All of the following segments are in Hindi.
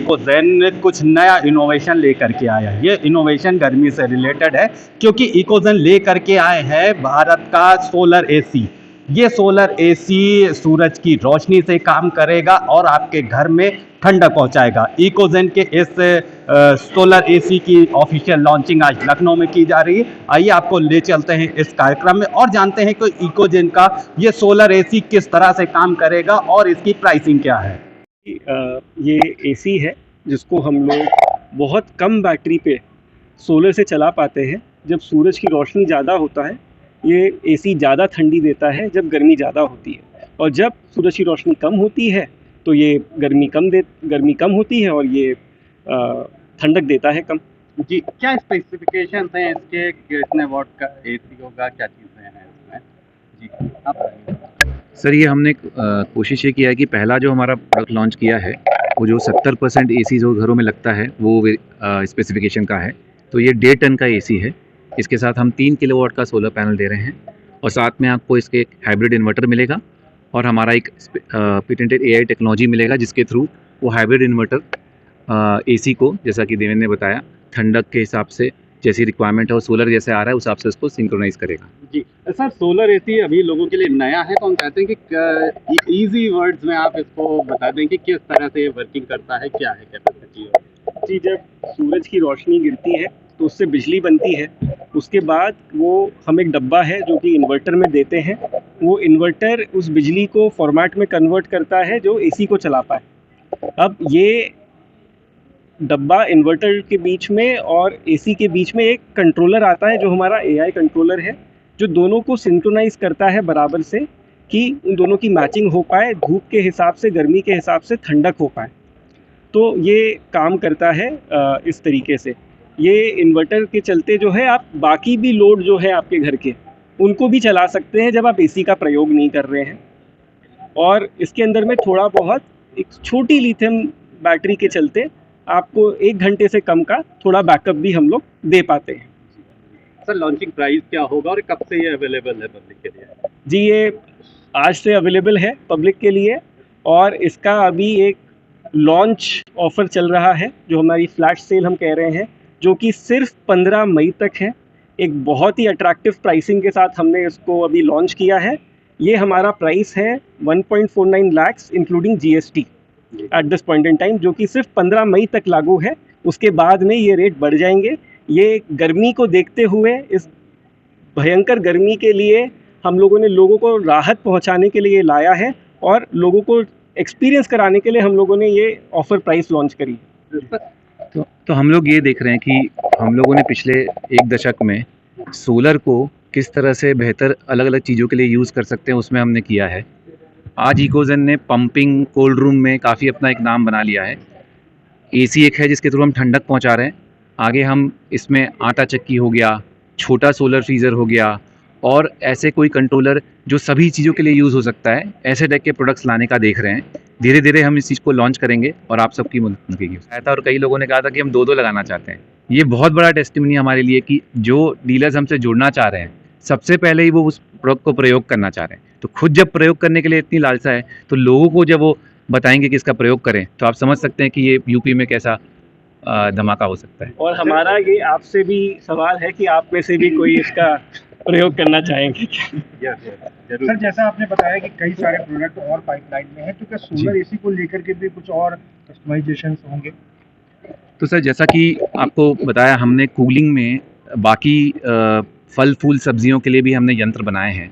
इकोजेन कुछ नया इनोवेशन लेकर के आया है। ये इनोवेशन गर्मी से रिलेटेड है, क्योंकि इकोजेन लेकर के आए हैं भारत का सोलर एसी। ये सोलर एसी सूरज की रोशनी से काम करेगा और आपके घर में ठंडक पहुंचाएगा। इकोजेन के इस सोलर एसी की ऑफिशियल लॉन्चिंग आज लखनऊ में की जा रही है। आइए आपको ले चलते हैं इस कार्यक्रम में और जानते हैं कि इकोजेन का ये सोलर एसी किस तरह से काम करेगा और इसकी प्राइसिंग क्या है। ये एसी है जिसको हम लोग बहुत कम बैटरी पे सोलर से चला पाते हैं। जब सूरज की रोशनी ज़्यादा होता है ये एसी ज़्यादा ठंडी देता है जब गर्मी ज़्यादा होती है, और जब सूरज की रोशनी कम होती है तो ये गर्मी कम होती है और ये ठंडक देता है कम। जी, क्या स्पेसिफिकेशन हैं इसके, कितने वॉट का एसी होगा, क्या चीज़ें हैं इसमें? जी आप बताइए। सर, ये हमने कोशिश ये किया है कि पहला जो हमारा प्रोडक्ट लॉन्च किया है वो जो 70% एसी जो घरों में लगता है वो स्पेसिफिकेशन का है। तो ये 1.5 टन का एसी है। इसके साथ हम 3 किलोवाट का सोलर पैनल दे रहे हैं और साथ में आपको इसके एक हाइब्रिड इन्वर्टर मिलेगा और हमारा एक पेटेंटेड एआई टेक्नोलॉजी मिलेगा जिसके थ्रू वो हाइब्रिड इन्वर्टर एसी को, जैसा कि देवेंद्र ने बताया, ठंडक के हिसाब से जैसी रिक्वायरमेंट है और सोलर जैसे आ रहा है उस हिसाब से उसको सिंक्रोनाइज करेगा। जी सर, सोलर एसी अभी लोगों के लिए नया है, तो हम चाहते हैं कि इजी वर्ड्स में आप इसको बता दें कि किस तरह से वर्किंग करता है, क्या है कैपेसिटी। जी, जब सूरज की रोशनी गिरती है तो उससे बिजली बनती है। उसके बाद वो हम एक डब्बा है जो कि इन्वर्टर में देते हैं। वो इन्वर्टर उस बिजली को फॉर्मेट में कन्वर्ट करता है जो एसी को चला पाए। अब ये डब्बा इन्वर्टर के बीच में और एसी के बीच में एक कंट्रोलर आता है जो हमारा एआई कंट्रोलर है, जो दोनों को सिंक्रोनाइज करता है बराबर से कि उन दोनों की मैचिंग हो पाए, धूप के हिसाब से, गर्मी के हिसाब से ठंडक हो पाए। तो ये काम करता है इस तरीके से। ये इन्वर्टर के चलते जो है आप बाकी भी लोड जो है आपके घर के उनको भी चला सकते हैं जब आप एसी का प्रयोग नहीं कर रहे हैं। और इसके अंदर में थोड़ा बहुत एक छोटी लिथियम बैटरी के चलते आपको 1 घंटे से कम का थोड़ा बैकअप भी हम लोग दे पाते हैं। सर, लॉन्चिंग प्राइस क्या होगा और कब से ये अवेलेबल है पब्लिक के लिए? जी, ये आज से अवेलेबल है पब्लिक के लिए और इसका अभी एक लॉन्च ऑफ़र चल रहा है जो हमारी फ्लैश सेल हम कह रहे हैं, जो कि सिर्फ 15 मई तक है। एक बहुत ही अट्रैक्टिव प्राइसिंग के साथ हमने इसको अभी लॉन्च किया है। ये हमारा प्राइस है 1.49 lakh including GST at this point in time, जो कि सिर्फ 15 मई तक लागू है। उसके बाद में ये रेट बढ़ जाएंगे। ये गर्मी को देखते हुए, इस भयंकर गर्मी के लिए हम लोगों ने लोगों को राहत पहुंचाने के लिए लाया है और लोगों को एक्सपीरियंस कराने के लिए हम लोगों ने ये ऑफ़र प्राइस लॉन्च करी। तो हम लोग ये देख रहे हैं कि हम लोगों ने पिछले 1 दशक में सोलर को किस तरह से बेहतर अलग अलग चीज़ों के लिए यूज़ कर सकते हैं, उसमें हमने किया है। आज इकोजेन ने पंपिंग, कोल्ड रूम में काफ़ी अपना एक नाम बना लिया है। एसी एक है जिसके थ्रू हम ठंडक पहुंचा रहे हैं। आगे हम इसमें आटा चक्की हो गया, छोटा सोलर फ्रीज़र हो गया और ऐसे कोई कंट्रोलर जो सभी चीज़ों के लिए यूज़ हो सकता है, ऐसे टाइप के प्रोडक्ट्स लाने का देख रहे हैं। धीरे धीरे हम इस चीज़ को लॉन्च करेंगे और आप सबकी मदद लगेगी। ऐसा, और कई लोगों ने कहा था कि हम 2-2 लगाना चाहते हैं। ये बहुत बड़ा टेस्टिमनी हमारे लिए कि जो डीलर्स हमसे जुड़ना चाह रहे हैं, सबसे पहले ही वो उस प्रोडक्ट को प्रयोग करना चाह रहे हैं। तो खुद जब प्रयोग करने के लिए इतनी लालसा है तो लोगों को जब वो बताएंगे कि इसका प्रयोग करें, तो आप समझ सकते हैं कि ये यूपी में कैसा धमाका हो सकता है। और हमारा ये आपसे भी सवाल है कि आप में से भी कोई इसका प्रयोग करना चाहेंगे क्या? सर, जैसा आपने बताया कि कई सारे प्रोडक्ट और पाइपलाइन में हैं, तो क्या सोलर एसी को लेकर के भी कुछ और कस्टमाइजेशन होंगे? तो सर, जैसा कि आपको बताया, हमने कूलिंग में बाकी फल फूल सब्जियों के लिए भी हमने यंत्र बनाए हैं।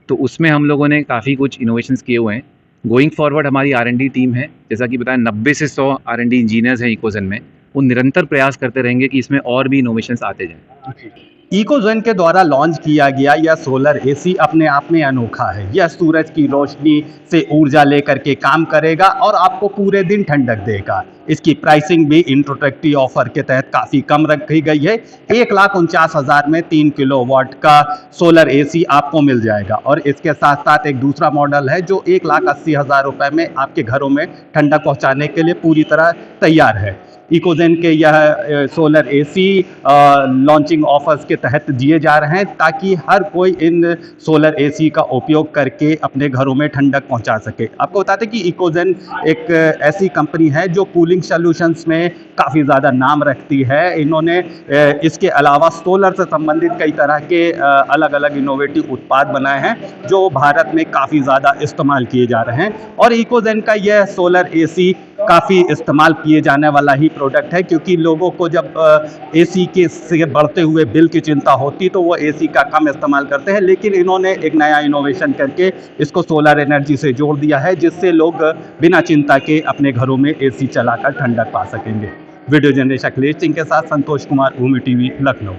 तो उसमें हम लोगों ने काफ़ी कुछ इनोवेशंस किए हुए हैं। गोइंग फॉरवर्ड हमारी R&D टीम है, जैसा कि बताया 90 से 100 R&D इंजीनियर्स हैं इकोजेन में। वो निरंतर प्रयास करते रहेंगे कि इसमें और भी इनोवेशंस आते जाएं। इकोजेन के द्वारा लॉन्च किया गया यह सोलर एसी अपने आप में अनोखा है। यह सूरज की रोशनी से ऊर्जा लेकर के काम करेगा और आपको पूरे दिन ठंडक देगा। इसकी प्राइसिंग भी इंट्रोडक्टरी ऑफर के तहत काफ़ी कम रखी गई है। 1,49,000 में 3 किलोवाट का सोलर एसी आपको मिल जाएगा और इसके साथ साथ एक दूसरा मॉडल है जो 1,80,000 रुपये में आपके घरों में ठंडक पहुंचाने के लिए पूरी तरह तैयार है। इकोजेन के यह सोलर एसी लॉन्चिंग ऑफर्स के तहत दिए जा रहे हैं, ताकि हर कोई इन सोलर एसी का उपयोग करके अपने घरों में ठंडक पहुंचा सके। आपको बताते हैं कि इकोजेन एक ऐसी कंपनी है जो कूलिंग सॉल्यूशंस में काफ़ी ज़्यादा नाम रखती है। इन्होंने इसके अलावा सोलर से संबंधित कई तरह के अलग अलग इनोवेटिव उत्पाद बनाए हैं जो भारत में काफ़ी ज़्यादा इस्तेमाल किए जा रहे हैं। और इकोजेन का यह सोलर एसी काफ़ी इस्तेमाल किए जाने वाला ही प्रोडक्ट है, क्योंकि लोगों को जब एसी के से बढ़ते हुए बिल की चिंता होती तो वो एसी का कम इस्तेमाल करते हैं, लेकिन इन्होंने एक नया इनोवेशन करके इसको सोलर एनर्जी से जोड़ दिया है, जिससे लोग बिना चिंता के अपने घरों में एसी चलाकर ठंडक पा सकेंगे। वीडियो जर्नलिस्ट अखिलेश सिंह के साथ संतोष कुमार, भूमि टीवी, लखनऊ।